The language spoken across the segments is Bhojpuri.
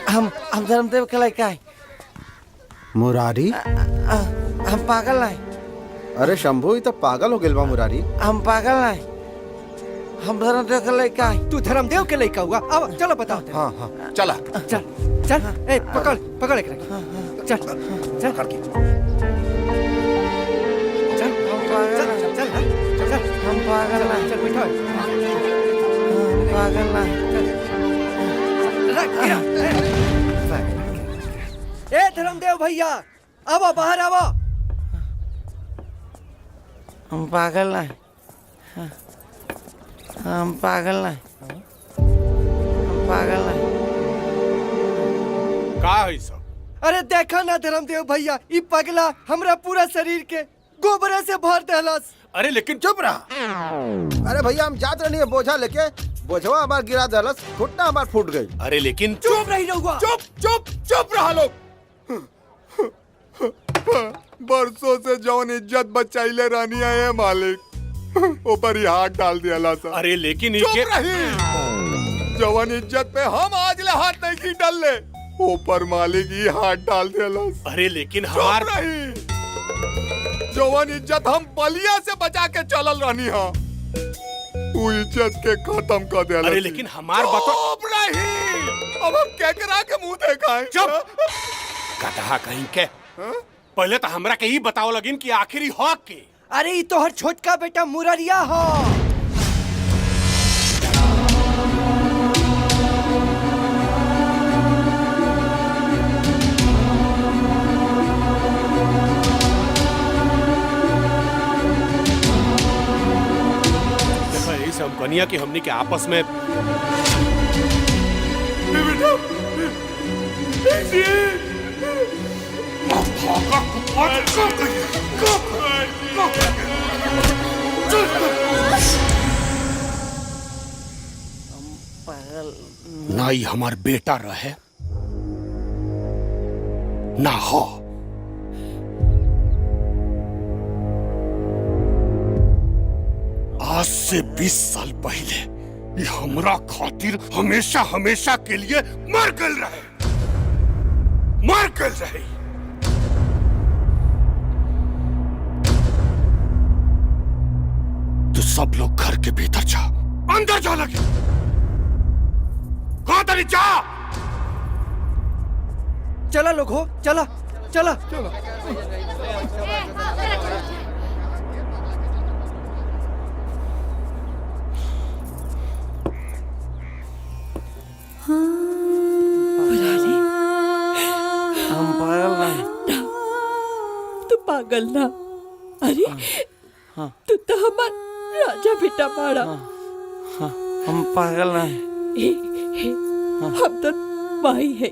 हम धर्मदेव के लड़का है। मुरारी? हम पागल नहीं। अरे शंभू, ये तो पागल हो गए बा मुरारी। हम पागल नहीं, हम धर्मदेव के लड़का है। तू धर्मदेव के लड़का हुआ? अब चलो बताओ। हाँ हाँ चला चल चल, ए पकड़ पकड़ एक चल चल करके चल चल चल चल, हम पागल नहीं, चल बैठो। हम पागल नहीं। ए धर्मदेव भैया, आओ बाहर आओ। हम पागल नहीं, हम पागल नहीं, हम पागल नहीं। का है सब? अरे देखा ना धर्मदेव भैया, ई पगला हमरा पूरा शरीर के गोबरे से भर देहलस। अरे लेकिन चुप रहा। अरे भैया, हम जात रही है बोझा लेके, बोझवा हमार गिरा दलस, घुटना हमार फूट गई। अरे लेकिन चुप नहीं रहुआ। चुप चुप चुप रहा लोग। बरसों से जौन इज्जत बचाइले रानी है मालिक, ऊपर ही हाथ डाल दिया ला सा। अरे लेकिन चुप इनके रही। जवान इज्जत पे हम आज ले हाथ नहीं की डाल ले, ऊपर मालिक ही हाथ डाल दिया ला सा। अरे लेकिन चुप हमार रही। जवान इज्जत हम बलिया से बचा के चलल रानी हा, तू इज्जत के खत्म कर दिया। अरे लेकिन हमार बतो चुप रही। अब हम केकरा के मुंह देखाएं? चुप। कहा कहीं के पहले तो हमरा के ही बताओ लगिन कि आखिरी हक के। अरे ई तोहर छोटका बेटा मुररिया हो। देखो यही सब कनिया की हमनी के आपस में पागल ना ही हमार बेटा रहे ना हो। आज से 20 साल पहले ये हमरा खातिर हमेशा हमेशा के लिए मर गल रहे, मर गल रहे। तो सब लोग घर के भीतर जा, अंदर जा लगे। कहां तरी जा। चला लोग हो, चला चला। हम पागल नहीं। तू पागल ना। अरे तू तो हमार राजा बेटा बाड़ा। हम पागल नहीं। हम तो माई है।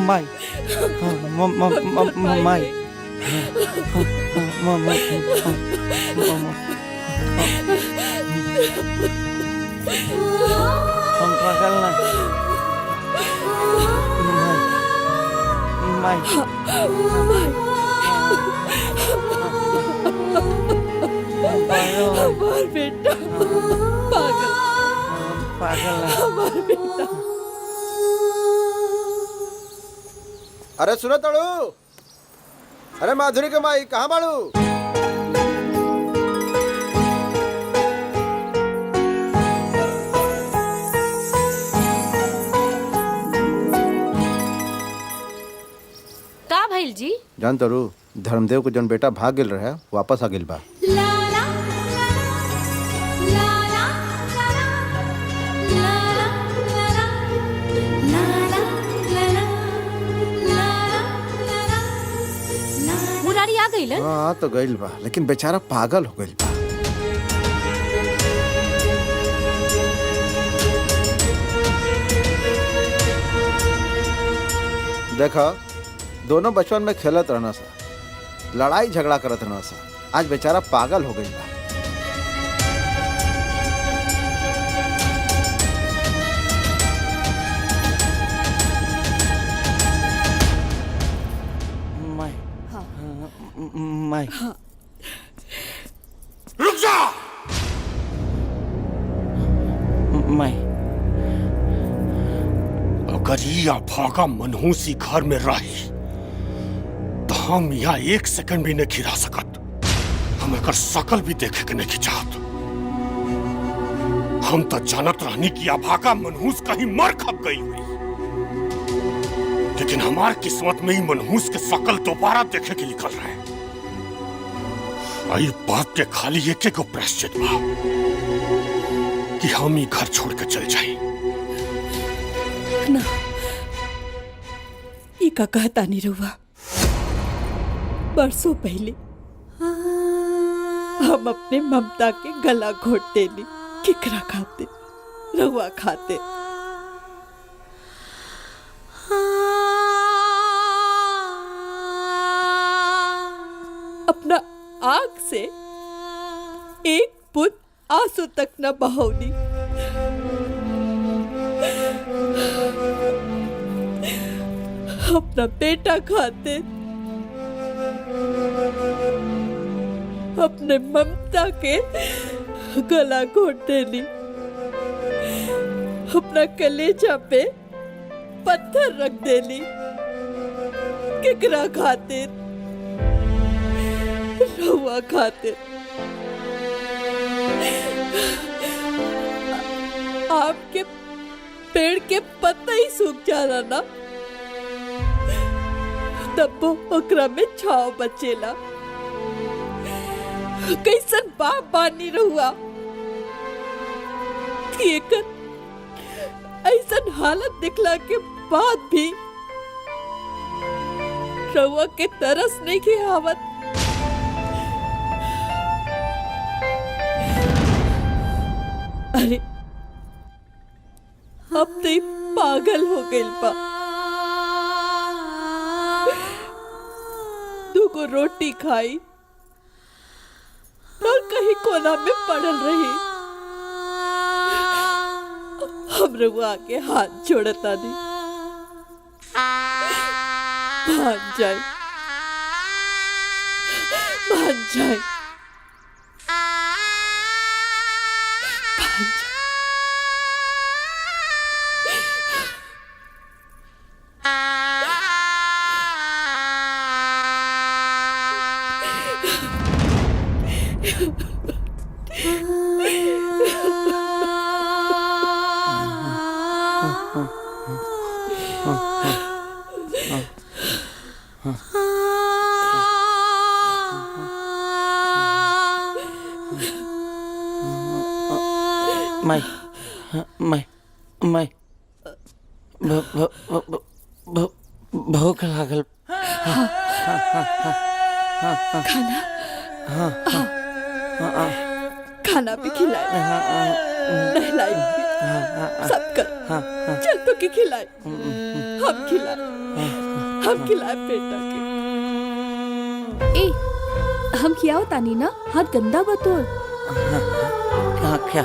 माई हम पागल नहीं। माई हमार बेटा पागल, पागल नहीं। हमार बेटा। अरे सुनो तड़ू, अरे माधुरी के माई कहाँ बाड़ू? का भइल जी? जान तड़ू, धर्मदेव को जन बेटा भाग गेल रहे वापस आ गेल बा। मुरारी आ गइलन? हाँ तो गइल बा, लेकिन बेचारा पागल हो गइल बा। देखा, दोनों बचपन में खेलत रहना सा, लड़ाई झगड़ा करत रहना सा, आज बेचारा पागल हो गइल बा। माई रुक जा। मैं अगर ये अभागा मनहूसी घर में रही तो हम यहाँ 1 सेकंड भी नहीं खिरा सकत। हम एकर शकल भी देखे के नहीं चाहत। हम तो जानत रहनी कि अभागा मनहूस कहीं मर खप गई हुई, लेकिन हमार किस्मत में ही मनहूस के शकल दोबारा देखे के निकल रहे। आई बात के खाली एक एक प्रायश्चित बा कि हम ही घर छोड़ के चल जाए। ना, ई का कहता नहीं रहुआ। बरसों पहले हम अपने ममता के गला घोट देली। किकरा खाते, रहुआ खाते। अपना आंख से एक बूंद आंसू तक न बहाऊनी। अपना बेटा खाते, अपने ममता के गला घोट देली। अपना कलेजा पे पत्थर रख देली। किकरा खाते, रहुआ खाते। आपके पेड़ के पत्ता ही सूख जाला ना, तब वो ओकरा में छाव बचेला। कैसन बाप बानी रहुआ कि एकर ऐसन हालत दिखला के बाद भी रहुआ के तरस नहीं के आवत। अरे अब तो पागल हो गई बा। दूगो रोटी खाई और कहीं कोना में पड़ल रही। हम रहुआ के हाथ जोड़ता नहीं। मान जाए, मान जाए, मान जाए। मैं भूख लागल। खाना खाना भी खिलाए, नहलाई भी, सब कर। चल तो के खिलाए, हम खिलाए बेटा के। ए, हम खियाओ तानी ना, हाथ गंदा बतोर। क्या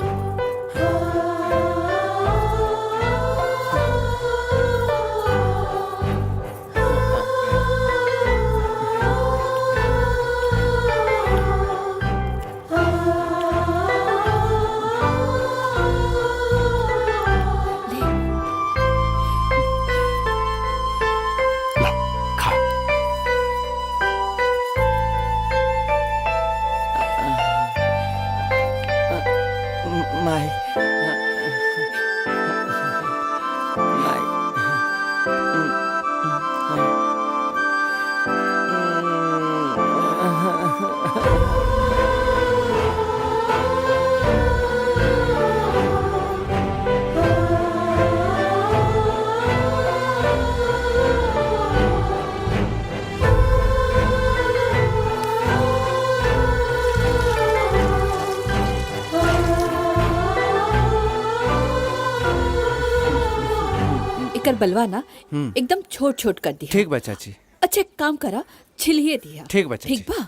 एकर बलवा ना एकदम छोट छोट कर दिया। ठीक बा चाची। अच्छा एक काम करा, छिलिए दिया। ठीक बा चाची। ठीक बा।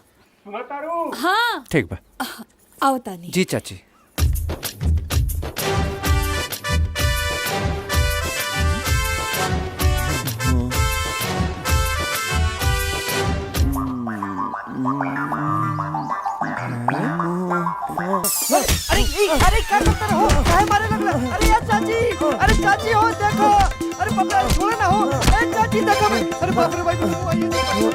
हाँ ठीक बा। आओ तानी। जी चाची। अरे क्या करता रहो? काहे मारे लगला? अरे यार चाची हो देखो। अरे बाप रे छोड़ो ना हो। ए चाची देखो मैं। अरे बाप रे भाई वो आइए देखो।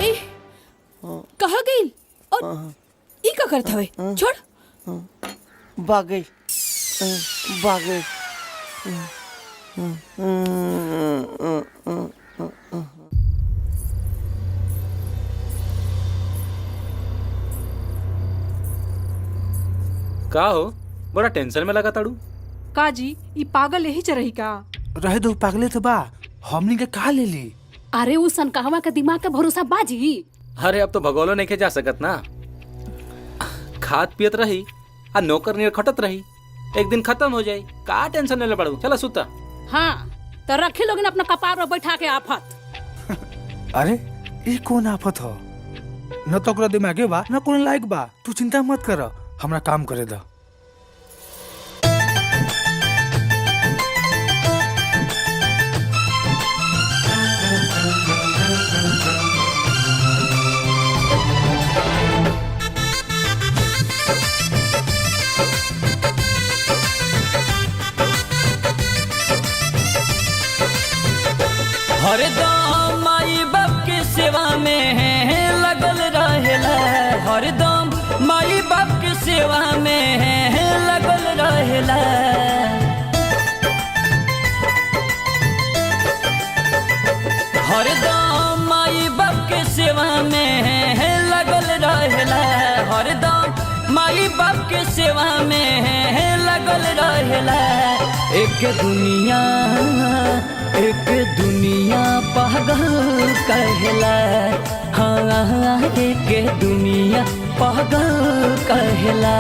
ए कहाँ गई और ई का करत हवे? छोड़। भाग गई भाग गई। का हो बड़ा टेंशन में लगा ताड़ू? का जी ई पागल यही चरही का? रहे दो पागले तो बा हमनी के कहा ले ली। अरे उस सनकाहवा का दिमाग का भरोसा बाजी। अरे अब तो भगोलो नहीं के जा सकत ना। खात पियत रही आ नौकर नियर खटत रही, एक दिन खत्म हो जाई। का टेंशन ले पड़ू? चला सुता। हाँ तो रखे लोग अपना कपार पर बैठा के आफत। अरे ये कौन आफत हो? न तो ओकरा दिमागे बा न कौन लायक बा। तू चिंता मत कर, हमरा काम करे दा। हरदम माई बाप के सेवा में लगल रहेला। हरदम माई बाप के सेवा में लगल रहेला। हरदम माई बाप के सेवा में लगल रहेला। हरदम माई बाप के सेवा में लगल रहेला। एक दुनिया पागल कहला। हाँ एक दुनिया पागल कहला।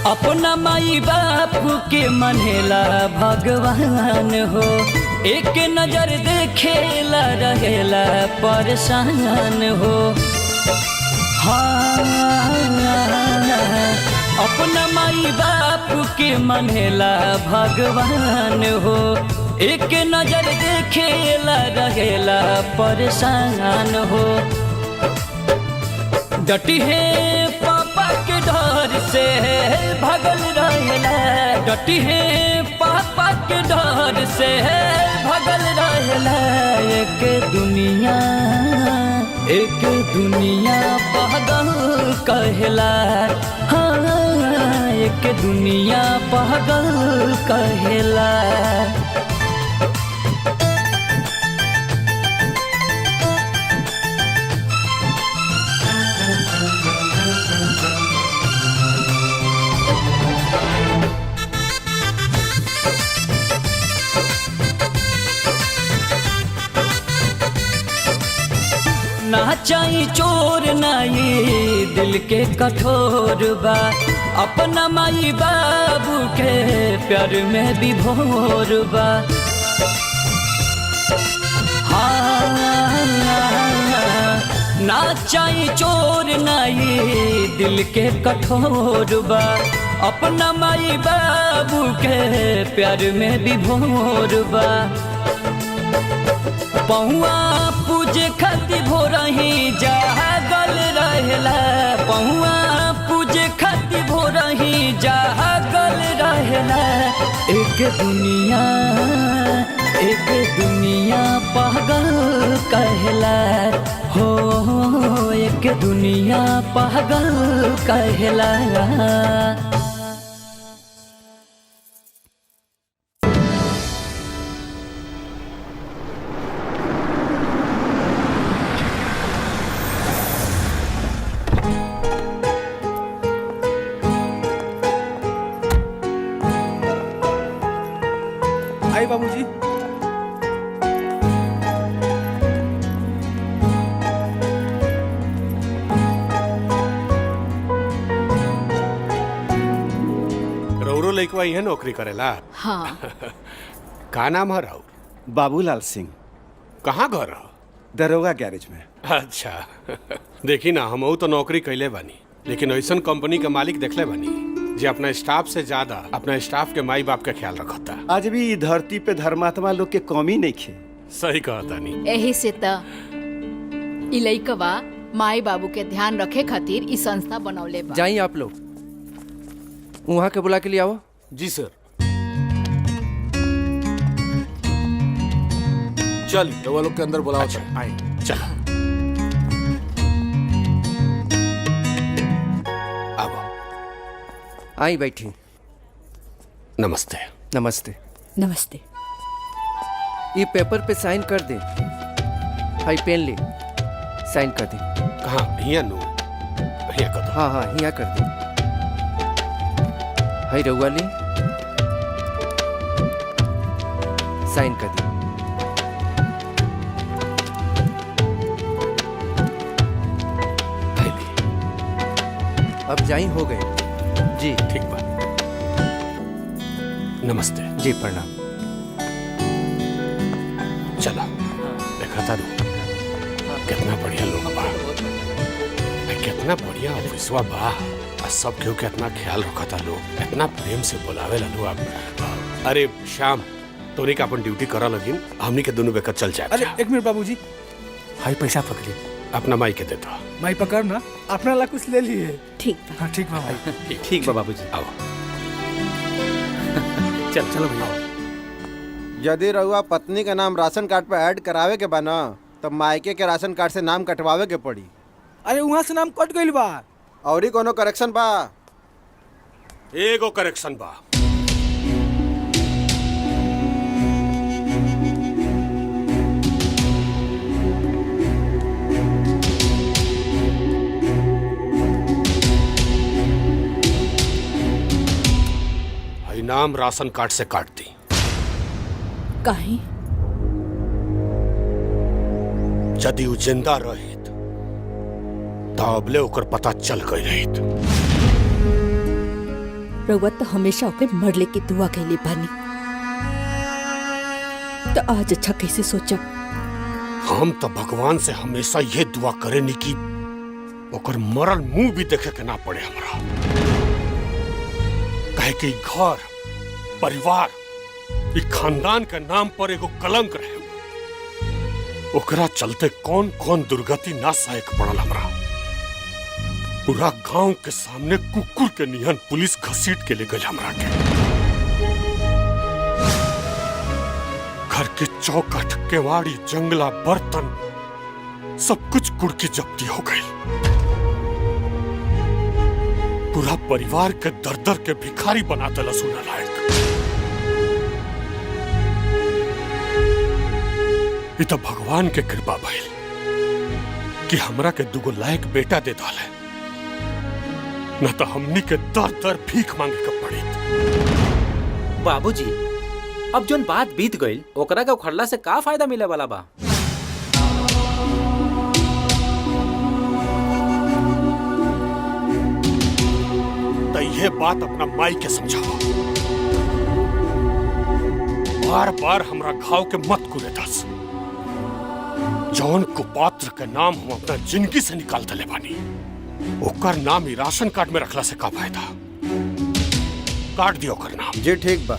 अपना माई बाप के मनेला भगवान हो। एक नजर देखेला रहेला परेशान हो। हाँ अपना माई बाप के मनेला भगवान हो। एक नजर देखेला रहेला परेशान हो। डटी है पापा के डर से भगल रहेला। डटी है पापा के डर से भगल रहेला। एक दुनिया पागल कहला। हाँ एक दुनिया पागल कहला। ना चाही चोर नाई दिल के कठोर बा। अपना माई बाबू के प्यार में भी भोर बा। हाँ ना चाही चोर नाई दिल के कठोर बा। अपना माई बाबू के प्यार में भी भोर बा। पहुआ पूजे खातिर भोरही जागल रहेला। पहुआ पूजे खातिर भोरही जागल रहेला। एक दुनिया पागल कहला। हो एक दुनिया पागल कहला। बाबूजी। रौरो लइकवा इहे नौकरी करेला। हाँ का नाम है राउर? बाबूलाल सिंह, कहाँ घर है? दरोगा गैरेज में। अच्छा देखी ना, हम तो नौकरी कैले बानी, लेकिन ऐसन कंपनी के मालिक देखले बानी जे अपना स्टाफ से ज्यादा अपना स्टाफ के माई बाप का ख्याल रखता। आज भी धरती पे धर्मात्मा लोग के कमी नहीं खे। सही कहता नहीं। यही से त ई लइकवा माई बाबू के ध्यान रखे खातिर ई संस्था बनौले बा। जाइए आप लोग वहाँ के बुला के लिए आओ। जी सर। चल रउआ लोग के अंदर बुलाओ। आए चल अब आई बैठी। नमस्ते। नमस्ते। नमस्ते। ये पेपर पे साइन कर दे। हाई पेन ले, साइन कर दे। कहाँ? हिया नु हिया कर दो। हाँ हाँ यहाँ कर दे। हाई रउआ ले, साइन कर दे। हाय ले। अब जाई हो गए जी। ठीक बा। नमस्ते जी प्रणाम। चलो देखा था कितना बढ़िया लोग बा, कितना बढ़िया ऑफिसवा बा, और सब केहू के इतना ख्याल रखा था लोग, इतना प्रेम से बुलावे ला लोग। अरे श्याम, तोरी का अपन ड्यूटी करा लगिन, हमनी के दोनों बेकर चल जाए। अरे एक मिनट बाबूजी, हाई पैसा पकड़ी। अपना माई के देता। माई पकड़ ना, अपना ला कुछ ले लिए। ठीक बा। हाँ ठीक बा भाई। ठीक बा बाबूजी। आओ चल चलो भैया। यदि रउआ पत्नी का नाम राशन कार्ड पे ऐड करावे के बा न, तब मायके के राशन कार्ड से नाम कटवावे के पड़ी। अरे वहाँ से नाम कट गइल बा। और ही कोनो करेक्शन बा? एगो करेक्शन बा। नाम राशन कार्ड से काट दी। काहे? यदि उ जिंदा रहित तो अबले ओकर पता चल गई रहित। रउआ तो हमेशा ओके मरले की दुआ कैले बानी, तो आज अच्छा कैसे सोचा? हम तो भगवान से हमेशा ये दुआ करेनी कि ओकर मरल मुंह भी देखे के ना पड़े हमरा। कहे कि घर परिवार ई खानदान के नाम पर एगो कलंक रहे, ओकरा चलते कौन कौन दुर्गति ना सहे के पड़ल हमरा। पूरा गांव के सामने कुकुर के निहन पुलिस घसीट के ले गई हमरा के। घर के चौखट केवाड़ी जंगला बर्तन सब कुछ कुड़की जब्ती हो गई। पूरा परिवार के दर दर के भिखारी बना देला सुना लायक। ये तो भगवान के कृपा भइल कि हमरा के दुगो लायक बेटा दे डाले, न तो हमनी के दर दर भीख मांगे के पड़ी। बाबूजी, अब जोन बात बीत गई ओकरा के उखड़ला से का फायदा मिले वाला बा? तो ये बात अपना माई के समझाओ। बार बार हमरा घाव के मत कुरे दस। जौन कुपात्र के नाम हम अपना जिंदगी से निकाल दले बानी, ओकर नाम ही राशन कार्ड में रखला से का फायदा? काट दियो ओकर नाम। जी ठीक बा।